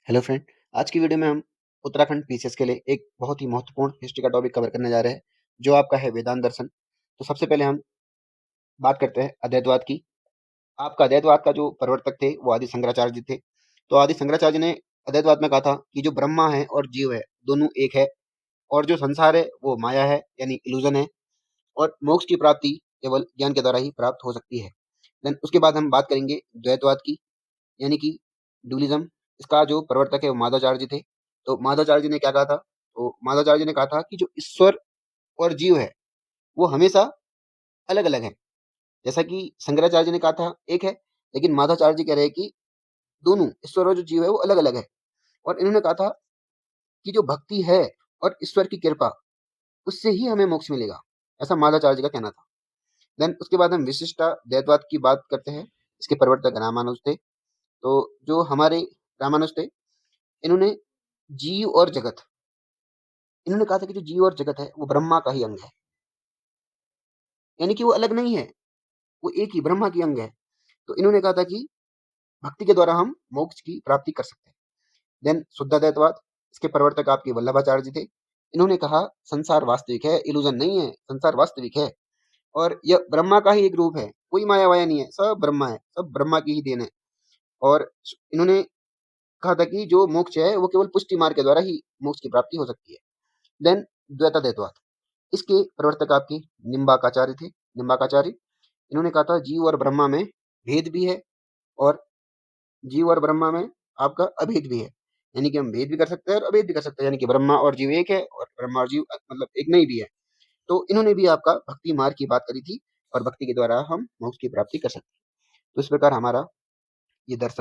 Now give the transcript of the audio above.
Hello friend. आज की video में हम उत्तराखंड पीसीएस के लिए एक बहुत ही महत्वपूर्ण हिस्ट्री का टॉपिक कवर करने जा रहे हैं, जो आपका है वेदांत दर्शन। तो सबसे पहले हम बात करते हैं अद्वैतवाद की। आपका अद्वैतवाद का जो प्रवर्तक थे वो आदि शंकराचार्य जी थे। तो आदि शंकराचार्य जी ने अद्वैतवाद में कहा था कि जो ब्रह्मा है और जीव है दोनों एक है, और जो संसार है वो माया है यानी इल्यूजन है, और मोक्ष की प्राप्ति केवल ज्ञान के द्वारा ही प्राप्त हो सकती है। देन उसके बाद हम बात करेंगे द्वैतवाद की, यानी कि ड्यूलिज्म। इसका जो प्रवर्तक है वो माधवाचार्य जी थे। तो माधवाचार्य जी ने क्या कहा था? तो माधवाचार्य जी ने कहा था कि जो ईश्वर और जीव है वो हमेशा अलग अलग है। जैसा कि शंकराचार्य जी ने कहा था एक है, लेकिन माधवाचार्य जी कह रहे हैं कि दोनों ईश्वर और जो जीव है वो अलग अलग है। और इन्होंने कहा था कि जो भक्ति है और ईश्वर की कृपा, उससे ही हमें मोक्ष मिलेगा। ऐसा माधवाचार्य जी का कहना था। देन उसके बाद हम विशिष्टा द्वैतवाद की बात करते हैं। इसके प्रवर्तक रामानुज थे। तो जो हमारे रामानुज थे, इन्होंने जीव और जगत, इन्होंने कहा था कि जो जीव और जगत है वो ब्रह्मा का ही अंग है, यानी कि वो अलग नहीं है, वो एक ही ब्रह्मा की अंग है। तो इन्होंने कहा था कि भक्ति के द्वारा हम मोक्ष की प्राप्ति कर सकते हैं। देन शुद्धाद्वैतवाद, इसके प्रवर्तक आपके वल्लभाचार्य जी थे। इन्होंने कहा संसार वास्तविक है, इल्यूजन नहीं है, संसार वास्तविक है और यह ब्रह्मा का ही एक रूप है, कोई माया वाया नहीं है, सब ब्रह्मा है, सब ब्रह्मा की ही देन है। और इन्होंने कहा था कि जो मोक्ष है वो केवल पुष्टि मार्ग के द्वारा ही मोक्ष की प्राप्ति हो सकती है। देन द्वैताद्वैतवाद, इसके प्रवर्तक आपके निम्बार्काचार्य थे। निम्बार्काचार्य, इन्होंने कहा था जीव और ब्रह्मा में भेद भी है, और जीव और ब्रह्मा में आपका अभेद भी है, यानी कि हम भेद भी कर सकते हैं और अभेद भी कर सकते हैं, यानी कि ब्रह्मा और जीव एक है और ब्रह्मा और जीव मतलब एक नहीं भी है। तो इन्होंने भी आपका भक्ति मार्ग की बात करी थी, और भक्ति के द्वारा हम मोक्ष की प्राप्ति कर सकते हैं। तो इस प्रकार हमारा ये दर्शन